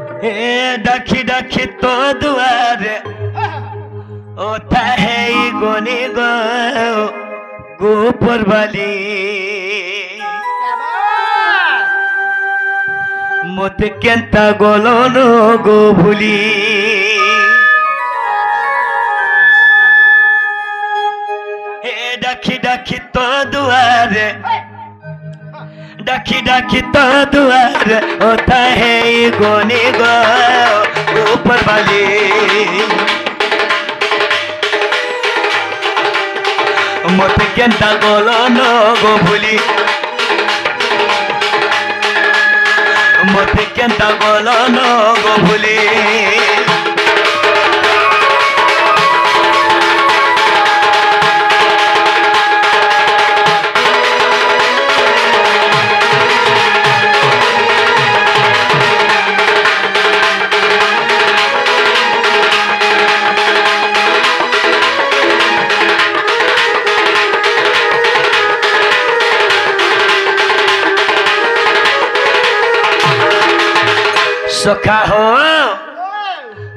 डाखी डाखी तो दुआरे ओता है गोनी गो गोपर वाली मत केंता गोलो नो गो भूली डाखी डाखी तो दुआरे डाखी डाखी तो दुआर होता है गोनी गो ऊपर वाली मत केंता गोलो नो गो भूली मत केंता गोलो नो गो भूली सखा हो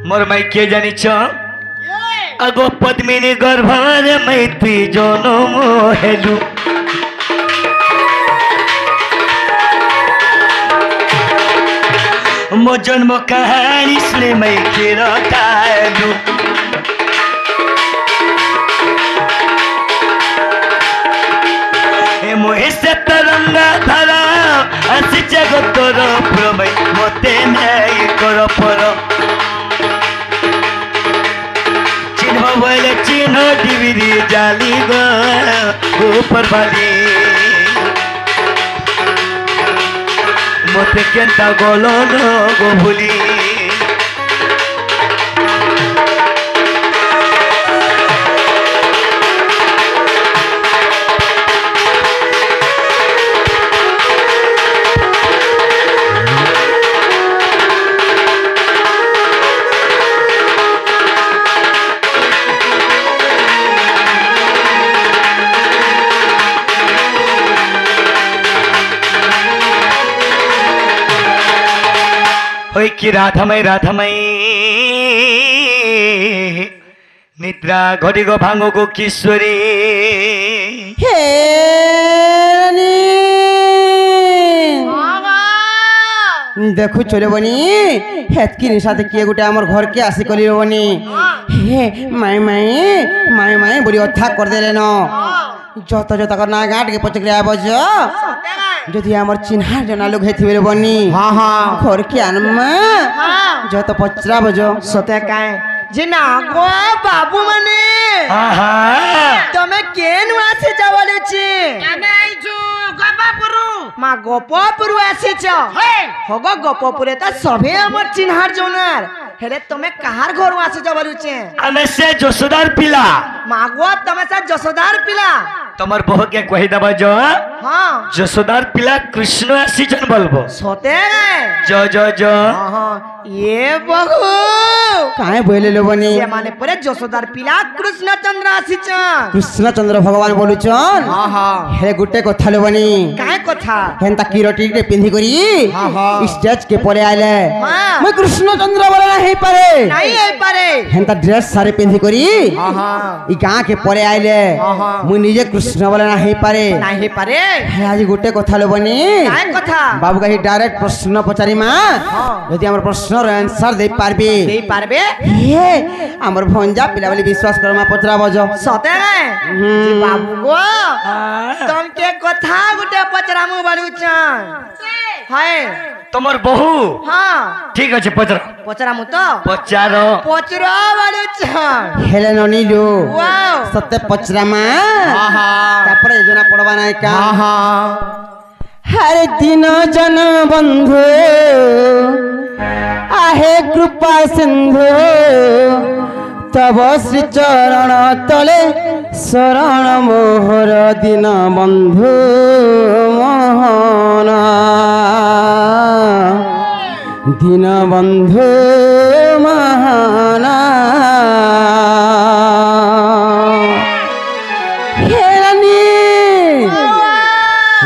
मोर माई के जानी अगो पद्मिनी गर्भर मैत्री जनम हेलु मो जन्म कहानी सुने मैं के रटालु मोहे से तरंगा धारा आसी जगतर प्रमय मते नहीं कर पर चिन्ह बोले चिन्ह डिबिरी जाली गो ऊपर वाली मते केंता गोलो नो गो भूली कि राधमय निद्रा घटी गो भांगो गो किशोरी हे देखु चले बनी हेतकी निशाते किए गुटे हमर घर के आसी कली बनी हे माई माई माई माई बुरी अथा कर देले न जत जत करना गाट के पचकरे आबज যদি আমার চিনহার জনা লোক হেথিবে বনি হ্যাঁ হ্যাঁ ঘর কি আনমা যত পচরা বজ সতে কায় যে না গো বাবু মানে হ্যাঁ হ্যাঁ তুমি কেন আসে যাওয়ালুছি আমি আইছু গপাপুরু মা গপাপুরু আসিছ হগ গপাপুরে তা সবে আমার চিনহার জনার হেরে তুমি কাহার ঘর আসে যাওয়ালুছে আমি সে যশোদার পিলা মা গো তুমি সে যশোদার পিলা তোমার বহু কে কই দেব জ हां যশোদার পিলা কৃষ্ণ আসিছেন বলবো সতে জ জ জ हां ये बहु काहे बोले लोबनी से माने परे যশোদার পিলা কৃষ্ণচন্দ্র আসিছেন কৃষ্ণচন্দ্র ভগবান বলুছন हां हां हे गुटे কথা লোবनी काहे কথা হেনতা কিরটি রে পিন্ধি করি हां हां स्टेज के परे आइले मैं कृष्णचंद्र बोले नहीं पारे नहीं आई पारे हेनता ड्रेस सारे पिंधी करी हां हां ई गां के परे आइले हां हां मु निजे कृष्ण बोले नहीं पारे नहीं पारे हे आज गुटे कथा लोबनी काय कथा बाबू कहि डायरेक्ट प्रश्न पचारी मा यदि हमर प्रश्न रो आंसर दे पारबे हे हमर भंजा पिला वाली विश्वास करमा पचरा बजो सते जी बाबू गो तुम के कथा गुटे पचरामु बालुचन हाय তোমার বহু हां ঠিক আছে পচরা पचरामु तो পচারো पचरा बालुचन हेले ननीलु वाओ सते पचरामा हां हां तापर योजना पड़वा नाय का हां हां हर दिन जन बंधु आहे कृपा सिंधु तब श्री चरण तले शरण मोहर दिन बंधु मोहन दिन बंधु महाना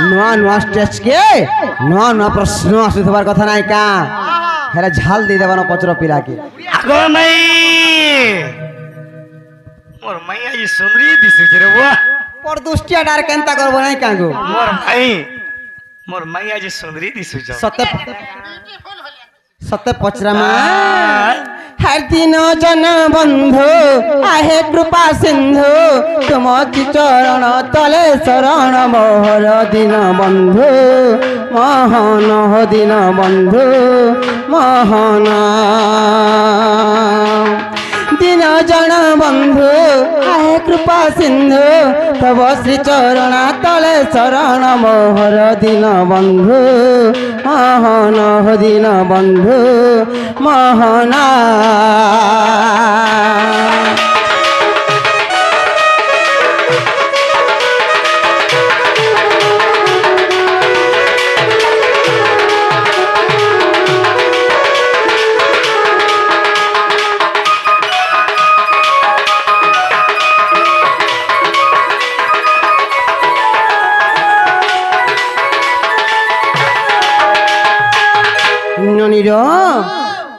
नुआ नुआ स्टेज के नुआ नुआ प्रश्न आसुथबार कथा नाय का हेरा झाल दे देवानो पचरो पिला के আগো মাই মোর মাই আজ সুন্দরী দিছে রে ওয়া पर दुष्टिया डार केनता करबो नहीं कागो मोर माई आज सुंदरी दिसु जा सत्य सत्य पचरामा हर दिन जन बंधु आहे कृपा सिंधु तुम चरण तले शरण मोहर दिन बंधु मोहन दिन बंधु मोहन दिन जन बंधु आहे कृपा सिंधु तब श्री चरण तले शरण मोहर दिन बंधु मोहन दिन बंधु मोहना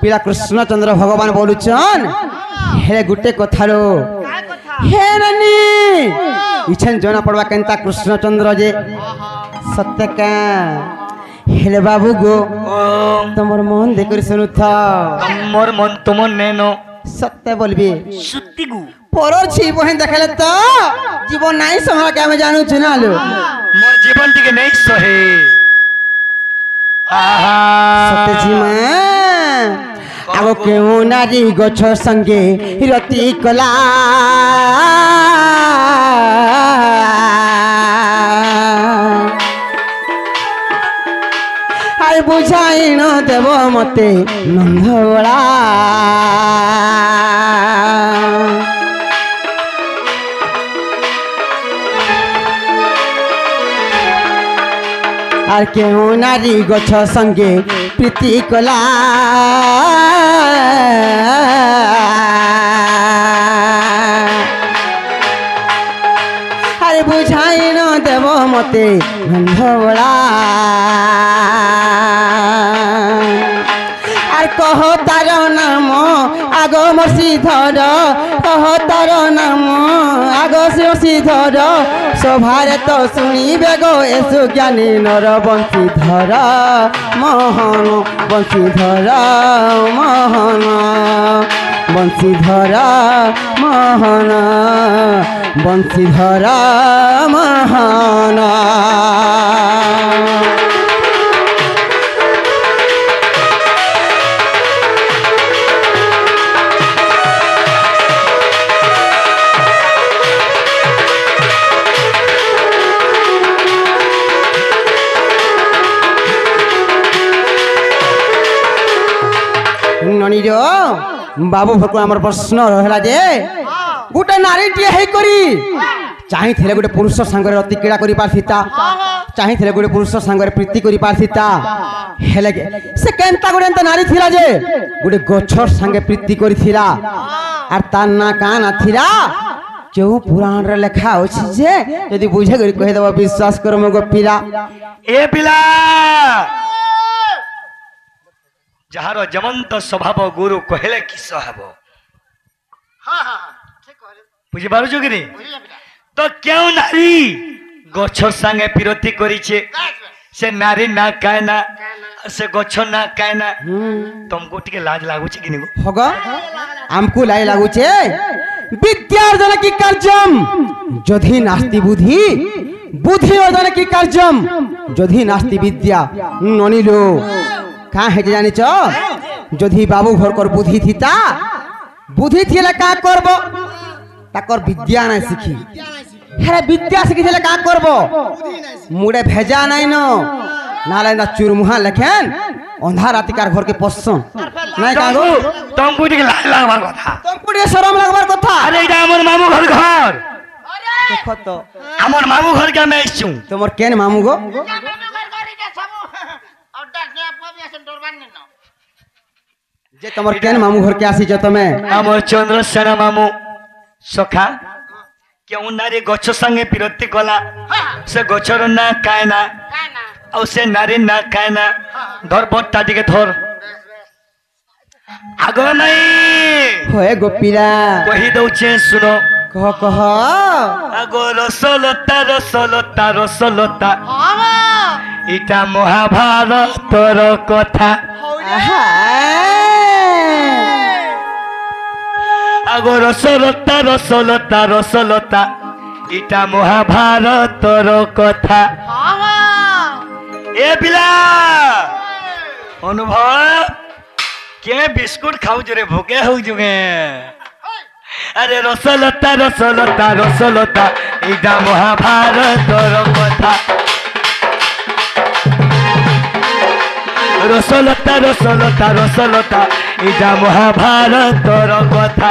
पिला कृष्णचंद्र भगवान बोलुचन हे गुटे कथारो हे रानी इछन जना पड़वा केनता कृष्णचंद्र जे सत्य का हेले बाबू गो तमर मन देखर सुनु था मोर मन तुमन नेनो सत्य बोलबी सुत्ती गु परर छी बहन देखले तो जीवन नाही संभाल के हम जानू छु ना लो मोर जीवन टिके नहीं सहे आहा सत्य जी मां आगो केउ नारी गछ संगे रति कला आय बुझाई न देव मते नंदवला आर केउ नारी गछ संगे प्रीति कला आरे बुझाई न देव मते गंधवला आर कह तार नाम आगो मसीधर कह तार नाम आगो मसीधर सभारे तो शुणवे गो एसु ज्ञानी नर बंशीधर मोहन बंशीधर मोहन बंशीधर मोहन बंशीधर मोहन ननीर बाबू भको हमर प्रश्न रहला जे गुटे नारी टिए हे करी चाहि थेले गुटे पुरुष संग रे अति क्रीड़ा करी पारथिता चाहि थेले गुटे पुरुष संग रे प्रीति करी पारथिता हेले से केनता गुटे एंता नारी थिला जे गुटे गछर संगे प्रीति करी थिला आर तार ना काना थिला जो पुराण रे लेखा अछि जे यदि बुझे करी कहि देबो विश्वास कर मगो पिला ए पिला जहार जमंत स्वभाव गुरु कहले कि सहब बुझी पारु कि रे तो क्यों नारी गछ संगे पिरती करिछे से नारी ना कायना से गछ ना कायना तुमको टिके लाज लागु छे कि नी होगा हमको लाई लागु छे विद्यार्जन की कार्यम जधि नास्ति बुद्धि बुद्धि अर्जन की कार्यम जधि नास्ति विद्या ननिलो का है जानि छ जधि बाबू घर कर बुद्धि थिता बुद्धि थिले का करबो ताकर विद्या ना सिखी हेरे विद्या सिखी थिले का करबो मुडे भेजा नाही न नाले ना चुरमुहा लेखेन अंधा रातिकार घर के पसन नाही कागो तुमको टिके लाज लागबार कथा तुमको टिके शरम लागबार कथा अरे इटा हमर मामू घर घर देखो तो हमर मामू घर के मैं छु तुमर केन मामू गो जे तुमर केन मामू घर के आसी छ तमे हमर चंद्रसेना मामू सखा क्यों नारी गछ संगे पिरती कला से गछर ना कायना और से नारी ना कायना धर बट्टा दिके धर आगो नहीं होए गोपीरा कही दौचे सुनो कह कह आगो रसलता रसलता रसलता इटा महाभारतर कथा आहा आगो रसलता रसलता रसलता इटा महाभारतर कथा ए पिला अनुभव के बिस्कुट खाऊ रे भूखे हो जुगे अरे रसलता रसलता रसलता इटा महाभारतर कथा रसलता रसलता रसलता इटा महाभारतर कथा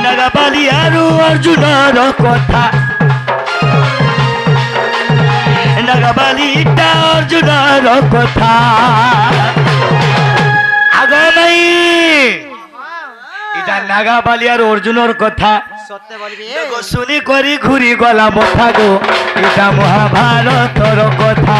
नागाबाली आरु अर्जुनर कथा नागाबाली इटा अर्जुनर कथा आग नहीं इटा नागाबाली आरु अर्जुनर कथा सत्य बोलबी देखो सुनी करी घुरी गला मथा गो इटा महाभारतर कथा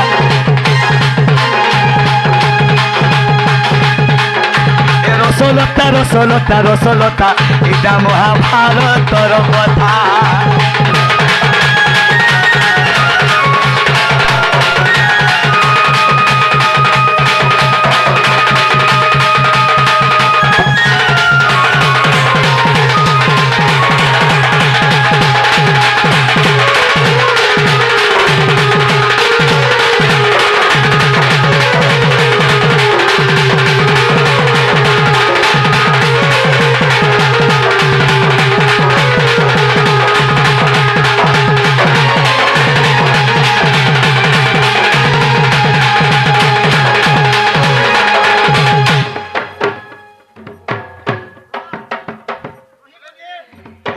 रसलता रसलता रसलता इटा महाभारतर कथा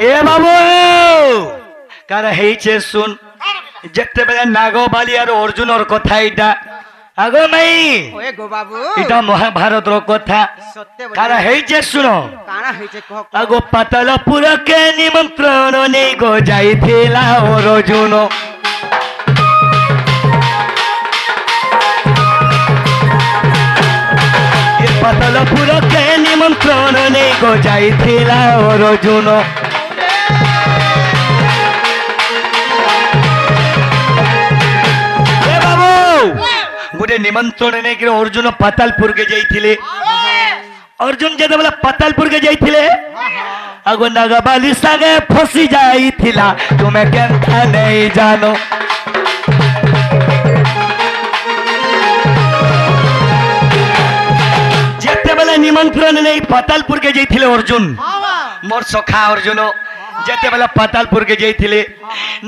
ए बाबू कार हेचे सुन जत्ते बेला नागबाली और अर्जुनर कथा इटा आगो मई ओए गो बाबू इटा महाभारतर कथा सत्य कार बोलबी हेचे सुनो काना हेचे कह आगो पातालपुर के निमंत्रण नै गो जाइथिला अर्जुन पातालपुर के निमंत्रण नै गो जाइथिला अर्जुन गोटे निमंत्रण नहीं कि अर्जुन पातालपुर के जाइथिले अर्जुन जब बोला पातालपुर के जाइथिले आगो नागाबाली सागे फसी जाइथिला तुम्हें केंथा नहीं जानो जते बेला निमंत्रण नहीं पातालपुर के जाइथिले अर्जुन मोर सखा अर्जुन जते बेला पातालपुर के जाइथिले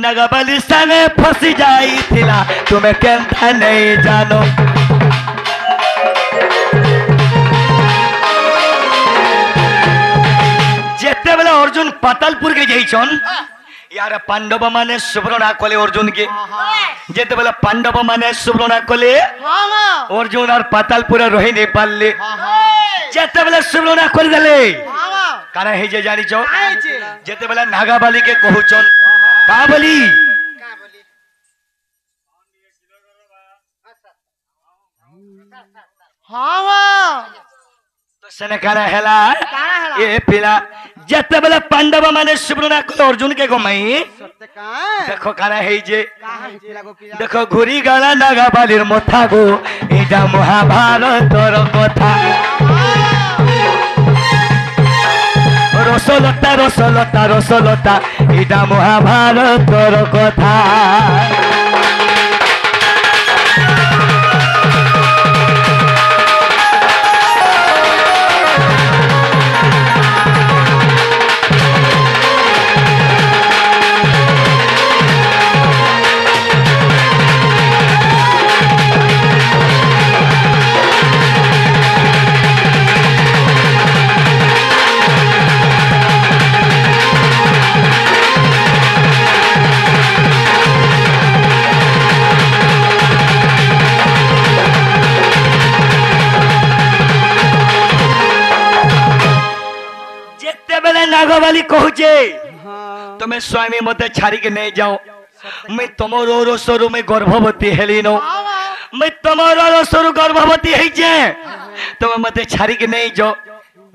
नागाबाली सागे फसी जाइथिला तुम्हें केंथा नहीं जानो जते बेला अर्जुन पातालपुर के जाइछन यार पांडव माने सुब्रणा कले अर्जुन के जते बेला पांडव माने सुब्रणा कले अर्जुन और पातालपुर रही नहीं पारले जते बेला सुब्रणा कर देले काना हे जे जानी छो जते बेला नागाबाली के कहउछन का बोली तो सने काना हेला ए पिला जते बेला पांडव माने सुब्रणा कले अर्जुन के गमई सत्य का देखो काना हे जे काहा हेचे लागो पिला देखो घुरी गला नागाबालीर मथा गो एटा महाभारतर कथा रसलता रसलता रसलता इटा महाभारतर कथा नागवाली कहूचे तुम्हें स्वामी मत छाड़ी के नहीं जाओ मैं तुमरो रोसरु में गर्भवती हेली नो मैं तुमरो रोसरु गर्भवती है जे तुम्हें मते छाड़ी के नहीं जो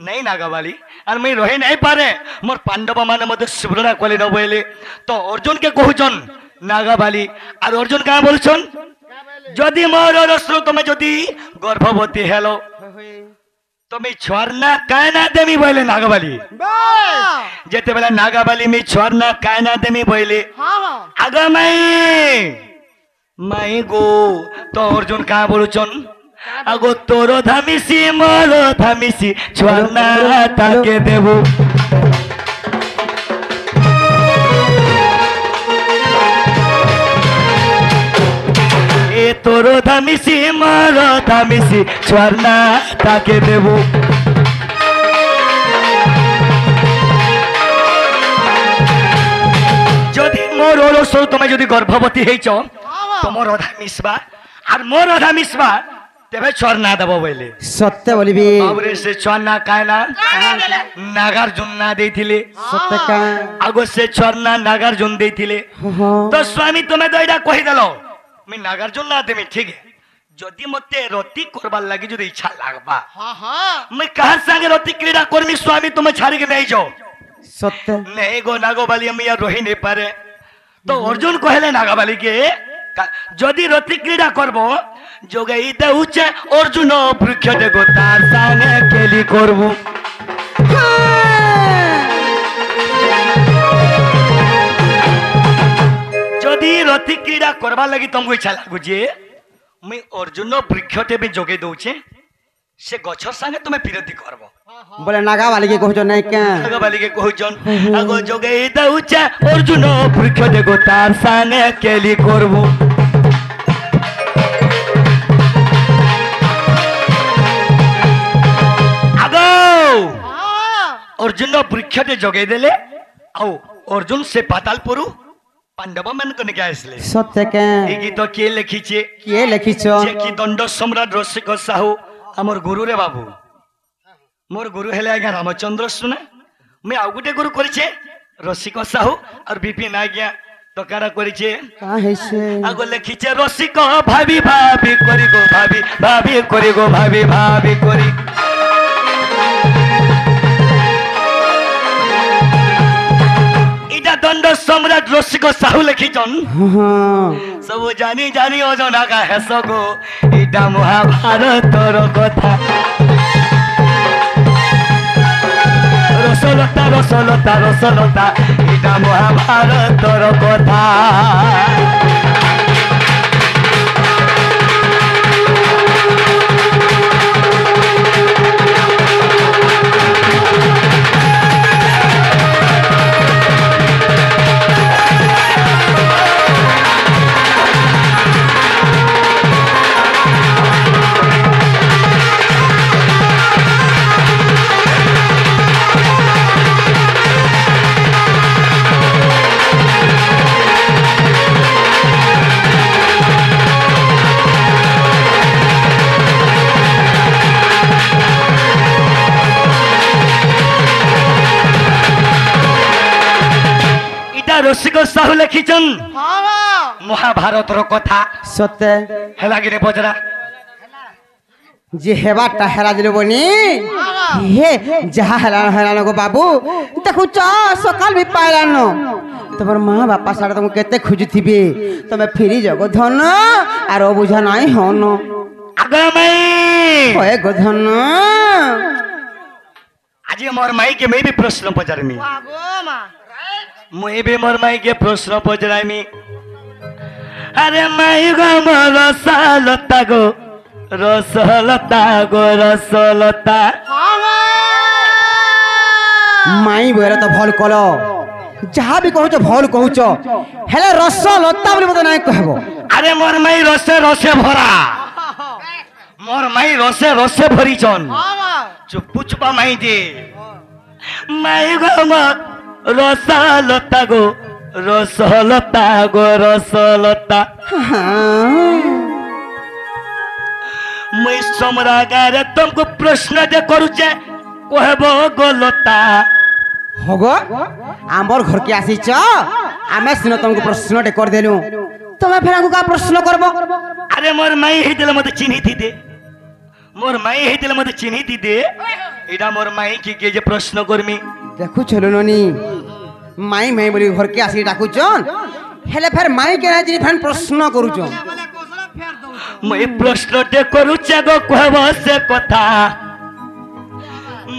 नहीं नागाबाली और मैं रही नहीं पारे मोर पांडव माने मते सुब्रणा कोली न बोले तो अर्जुन के कहउछन नागाबाली और अर्जुन का बोलछन जदि मोर रसरो तुम्हें जदि गर्भवती हेलो तुम्हें छुआरना कायना देमी बोले नागाबाली जेते बेला नागाबाली में छुआरना कायना देमी बोले आगा माई गो तो अर्जुन का बोलछन आगो तोरो धामिसी मोरो धामिसी छुआरना ताके देबो ए तोरो धामिसी मोरो धामिसी छुआरना ताके देबो जदि मोर रसो तुम जदि गर्भवती हेच तुमर अधा मिसबा और मोर अधा मिसबा तेबे छुआरना देबो बोले सत्य बोलिबी अबरे से छुआरना कायना नागार्जुन ना देथिले सत्य का आगो से छुआरना नागार्जुन देथिले तो स्वामी तुम्हें तो एटा कहि देलो मैं नागार्जुन ना देमी ठीक है जदि मते रति करबार लागि जदि इच्छा लागबा मैं कहां संगे रति क्रीड़ा करमी स्वामी तुम्हें छाड़ी के नहीं जाओ सत्य नहीं गो नागोबाली हम यार रही नहीं पारे तो अर्जुन कहले नागाबाली के जदि रति क्रीड़ा करबो जोगई देउचे अर्जुन वृक्ष देगो तार संगे केली करबो जदि रति क्रीड़ा करबा लागि तुमको इच्छा लागु जे मैं अर्जुन वृक्षटे भी जोगे दउचे से गछर संगे तुमे विरोधी करबो बोले नागाबाली के कहजो नहीं क्या नागाबाली के कहजन आगो जोगे दउचे अर्जुन वृक्ष देगो तार संगे केली करबो आगो अर्जुन वृक्षटे जोगे देले आउ अर्जुन से पातालपुरु पांडव मन को निकाय आसले सत्य के ए गीत के लिखिछे के लिखिछो जे कि दंड सम्राट रसिक साहू हमर गुरु रे बाबू मोर गुरु हेले आज्ञा रामचंद्र सुना मैं आउ गुटे गुरु करिछे रसिक साहू और विपिन आज्ञा तो कारा करिछे का हैसे आगो लिखिछे रसिक भाभी भाभी करी गो भाभी भाभी करी गो भाभी भाभी करी इटा दंड सम्राट रसिक साहू लिखिछन सब जानी जानी अजना का हेस गो इटा महाभारतर कथा रसलता रसलता रसलता इटा महाभारतर कथा रसिक साहू लिखिछन महाभारत कथा सत्य हेला गिरे बजरा जे हेबाटा हेरा दिलो बनी हे जहा हेला हेला गो बाबू देखु च सकाल भी पाइलानो तमर मां बापा साडा तुम केते खुजुथिबे तमे फिरी जगो धन आरो बुझा नाही होनो आगे मई होए गो धन आज मोर माई के मैं भी प्रश्न पचारमी मुई भी मोर माई के प्रश्न पचरामी अरे माई गो मोर रसलता गो रसलता गो रसलता माई बोले तो भल कलो जहाँ भी कहूच भल कहूच हेले रसलता बोली मते नाही कहबो अरे मोर माई रसे रसे भरा मोर माई रसे रसे भरी छन चुप चुपा माई दे माई गो मोर रसलता गो रसलता गो रसलता मैं सम्रागारे तुमको प्रश्न दे करूचे कहबो गोलता होगो आमर घर के आसी छ आमे सिनो तुमको प्रश्न दे कर देलु तमे फेर हमको का प्रश्न करबो अरे मोर माई हे दिले मते चिन्ही थी दे मोर माई हेतिले मते चिन्हि दी दे एटा मोर माई के जे प्रश्न करमी देखु छलो ननी माई माई बोली घर के आसी डाकुचन हेले फेर माई के राजी फन प्रश्न करूचन मैं प्रश्न ते करूचे गो कहबो से कथा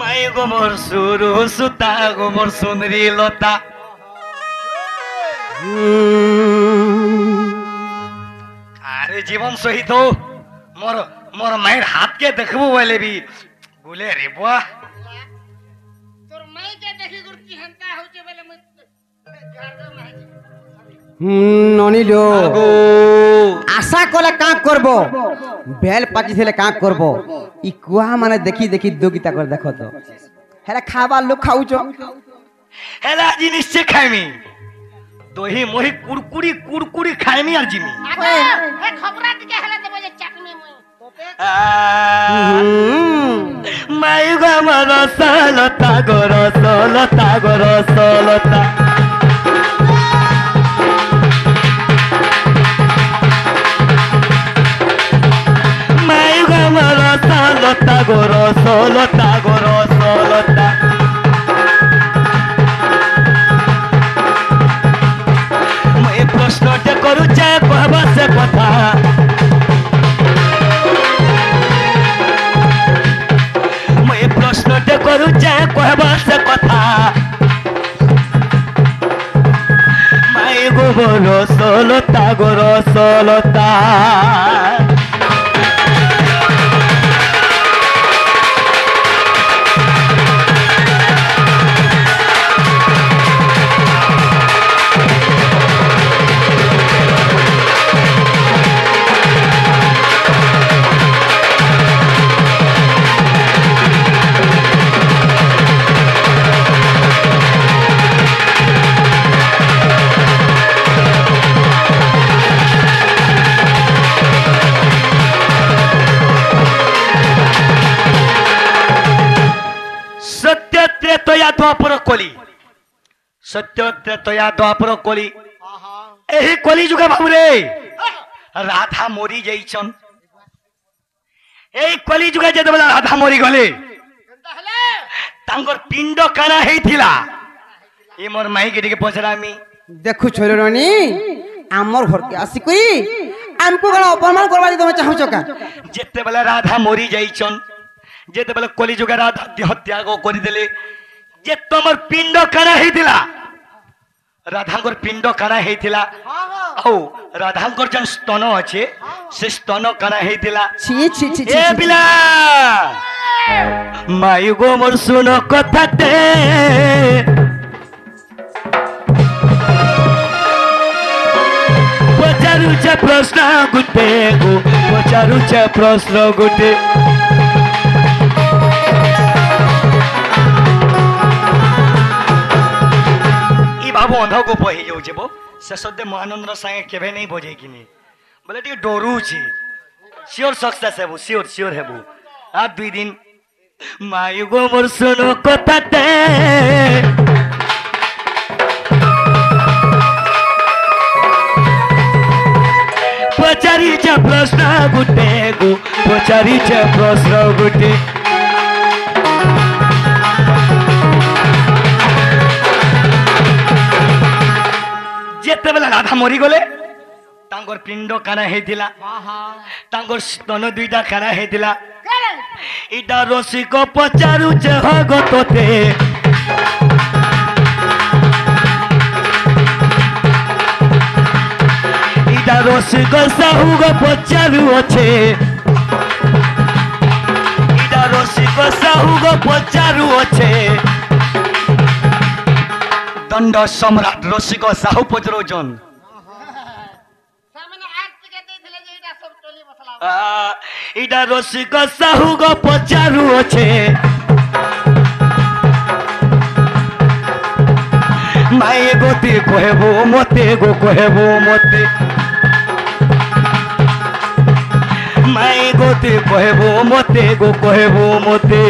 माई गो मोर सुरु सुता गो मोर सुंदरी लता अरे जीवन सहित हो मोर मोर मायर हाथ के देखबो वाले भी बोले रे बुआ तोर माई के देखि गुरती हंता हो जे बेले मैं झाड़ माई ननी लो आशा कले का करबो बेल पाची थेले का करबो ई कुआ माने देखि देखि दोगिता कर देखो तो हेला खाबा लोग खाउचो हेला जी निश्चय खाइमी दोही मोही कुरकुरी कुरकुरी खाइमी और जिमी हे खबरा के हला देबो जे चटनी मुई माई गो मोर सलता गोर सलता माई गो मोर सलता गोर सलता मैं प्रश्न ते करू चाहे कहबा से कथा मैं प्रश्न ते करू चाहे कहबा से कथा माई गो मोर सलता गोर सलता द्वापर कली सत्य त्रेतया द्वापर कली एही कली जुगा बाबुरे राधा मोरी जाइछन एही कली जुगा जेतेबेला राधा मोरी गले तांकर पिंड काना हेइथिला ए मोर माई के दिके पछरामी देखु छोरो रानी आमर घर के आसी कोई हमको गला अपमान करबा दे तुम चाहू का जेतेबेला राधा मोरी जाइछन जेतेबेला कली जुगा राधा हत्या को करि देले जे तमर पिंड काना हेइथिला राधांकर पिंड काना हेइथिला औ राधांकर जन स्तन अछि से स्तन काना हेइथिला छी छी छी ए बिला माई गो मोर सुनो कथाते पचारुचे प्रश्न गुटे गो पचारुचे प्रश्न गुटे बाबू अंधा को पही जाऊ जेबो से सदे महानंद संगे केबे नहीं बोझे कि नहीं बोले टी डरू छी श्योर सक्सेस हेबू श्योर हेबू आ दुई दिन माई गो मोर सुनो कथाते पचारी च प्रश्न गुटे गो पचारी च प्रश्न गुटे जेतेबेला राधा मरी गले तांकर पिंड काना हेतिला तांकर स्तन दुईटा काना हेतिला इटा रसिक पचारु जे भगतते इटा रसिक साहु गो पचारु अछे इटा रसिक साहु गो पचारु अछे दंड सम्राट रसिक साहु पचरोजन सामने आज के देथिले जे एटा सब टोली मसला इटा रसिक साहु गो पचारु अछे माए गोते कहबो मते गो कहबो मते माए गोते कहबो मते गो कहबो मते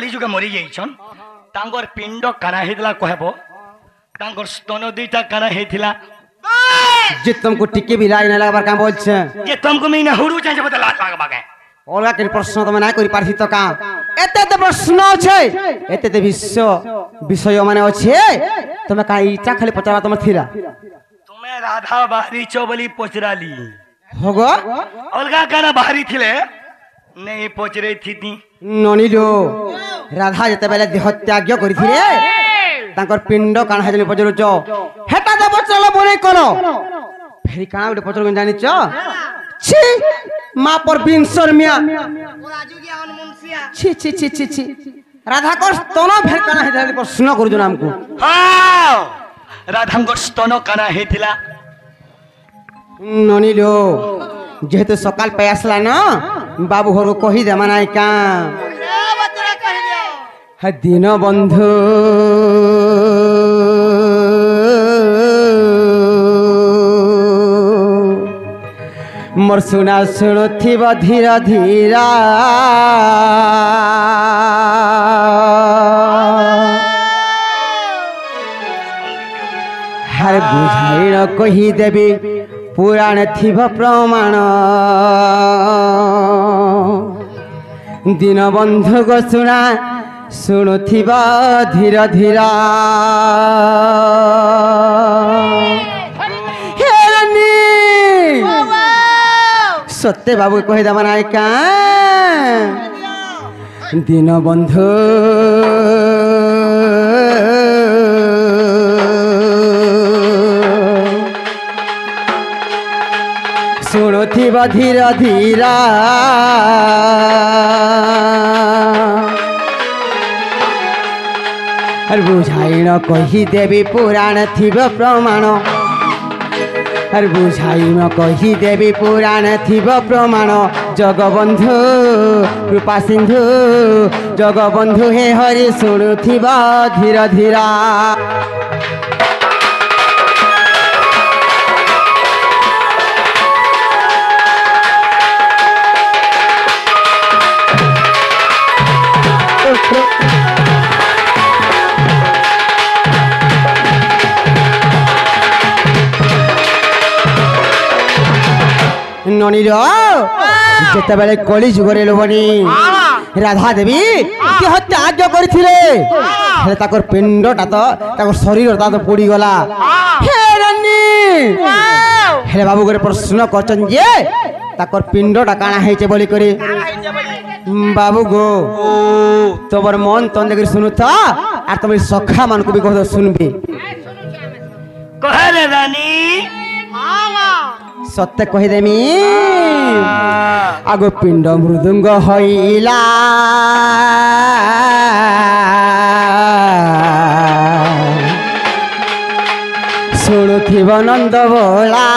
କଳି ଯୁଗ ମରି ଯାଇଛନ୍ ତାଙ୍କର ପିଣ୍ଡ କାଣା ହେଇଥିଲା କହିବ ତାଙ୍କର ସ୍ତନ ଦୁଇଟା କାଣା ହେଇଥିଲା जे तुमको टिके भी लाज नहीं लगबार का बोल छे ଯେ ତମକୁ ମିନା ହୁଡୁ ଚାହିଁছে ମତେ ଲାଜ ଲାଗବା କେ ओला के प्रश्न तुम ना करि पारथि तो का एते ते प्रश्न छे एते ते विषय माने अछि तुम का इटा खाली पचावा तुम थिरा ତୁମେ ରାଧା ବାହାରିଛ ବୋଲି ପଚରାଲି होगो ଅଲଗା କାଣା ବାହାରି ଥିଲେ ନେଇ ପଚରେଇ ଥିତି ननिलो राधा जते बेले देह त्याग करिथिले तांकर पिंड काना हेजले पचरुच हेटा त पचरला बोले कोन फेरी काना उडे पचर जानि छ छी मा पर बिंसर मिया छी छी छी छी छी राधा को स्तन फेर काना हेजले प्रश्न करू जन हमको ହଁ ରାଧାଙ୍କ ସ୍ତନ କାଣା ହେଇଥିଲା ननिलो जेहेतु सकाल पे आसला न बाबू घर कही दे मनाई का है दिन बंधु मोर सुना शुणुथिब धीर धीरा हर बुझाई न कही देवी पुराण थिब प्रमाण दिन बंधु को सुना शुणुथिब धीर धीरा सत्य बाबू कही दबा नाय का दिन बंधु शुणुथिब धीर धीरा बुझाई न कही देवी पुराण थिब प्रमाण बुझाई न कही देवी पुराण थिब प्रमाण जगबंधु कृपा सिंधु जगबंधु हे हरि शुणुथिब धीर धीरा ननीर जेते बेले कली जुगरे लोबनी राधा देवी के हत्या आज्ञा करथिले हेले ताकर पिंडटा तो ताकर शरीरटा तो पोड़ी गला हे रानी हेले बाबू करे प्रश्न करछन जे ताकर पिंडटा काना हेचे बोली करे बाबू गो तोबर मन तन देखि सुनु था आ तोबर सखा मान को भी कह सुनबे कहे रे रानी सत्य कहीदेमी आगो पिंड मृदुंग हईला शुणुथिब नंद बोला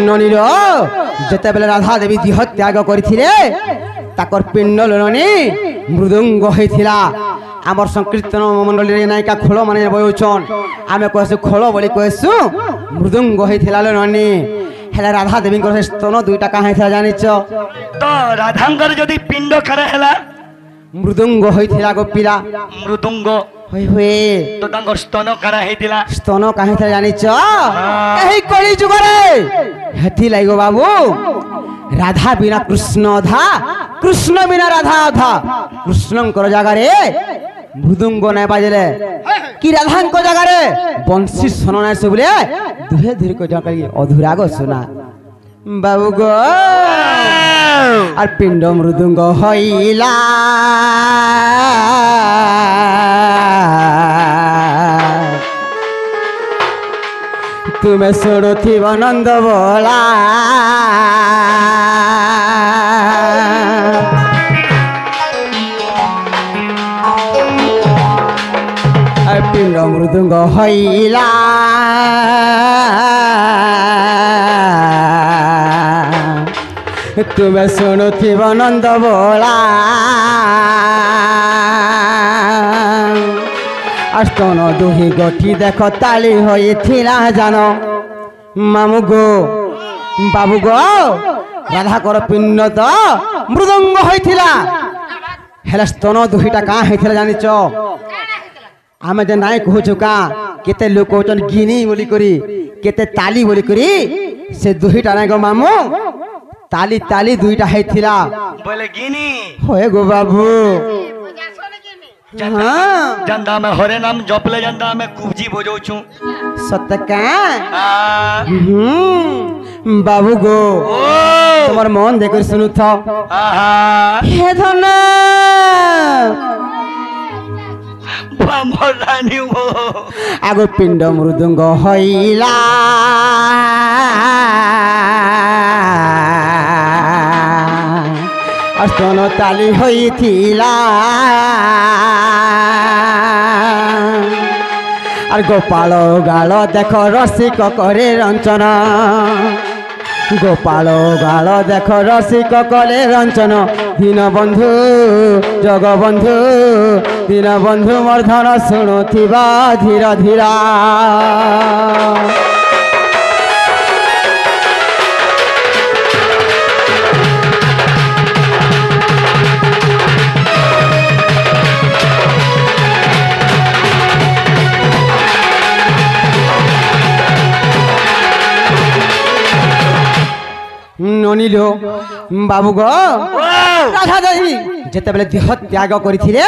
ननीर जेते बेले राधा देवी देह त्याग करथिले ताकर पिंड लोनी मृदुंग होइथिला आमर संकीर्तन मंडली रे नायिका खोल माने बयोचन आमे कहसु खोल बोली कहसु मृदुंग होइथिला लोनी हेला राधा देवी को स्तन दुईटा काहे था जानिच तो राधांकर जदी पिंड खरा हैला मृदुंग होइथिला गो पिला मृदुंग होय होय तो तांकर स्तन काना ହେଇଥିଲା स्तन काहे था जानिच एही कली जुग रे हेथि लाइगो बाबू राधा बिना कृष्ण अधा कृष्ण बिना राधा अधा कृष्णंकर जगह रे मृदुंग नहीं बाजले कि राधांक जगह रे बंशी सुन ना सबले दुहे धीरे को जगह अधूरा गो सुना बाबू गो और पिंड मृदुंग हईला तुम्हें शुणुथिब नंद बोला पिंड मृदुंग हईला तुम्हें शुणुथिब नंद बोला स्तन दुही गठी देख ताली होइथिला जानो মামু গো বাবু গো রাধাকর পিণ্ড তো মৃদঙ্গ হয়েছিলা হেলে স্তন দুইটা কাঁ হয়েছিল জানিছ আমি যে নাই কହୁଛୁ কা কেতে লোক কହୁଛন গিনি বলি করি কেতে তালি বলি করি সে দুইটা নাই গো মামু তালি তালি দুইটা হয়েছিলা बोले गिनी होए गो बाबू हाँ जंदा में हरे नाम जपले जंदा में कुबजी बजाऊ छू सत्य का बाबू गो ओ तुम्हार मन देकर सुनु था आहा हे धन रानी वो आगो पिंड मृदुंग हईला और स्तन ताली हईथिला और गोपाल गाल देख रसिक करे रंचन गोपाल गाल देख रसिक करे रंचन दीन बंधु जगबंधु दीन बंधु मर्धन शुणुथिबा धीर धीरा ननिलो बाबू गो राधा देवी जेते बेले देह त्याग करिथिले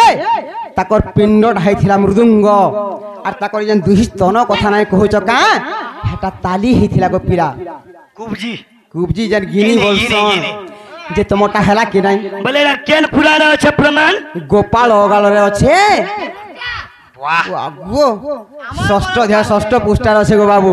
ताकर पिंड ढाइथिला मृदुंग आर ताकर जन दुहि स्तन कथा नै कहूछ का हेटा ताली हिथिला गो पीरा कुबजी कुबजी जन गिनी बोलसन जे तमटा हेला कि नै बोले रा केन पुराण আছে प्रमाण गोपाल ओगाल रे আছে वाह गो षष्ठ अध्याय षष्ठ पुष्टार আছে गो बाबू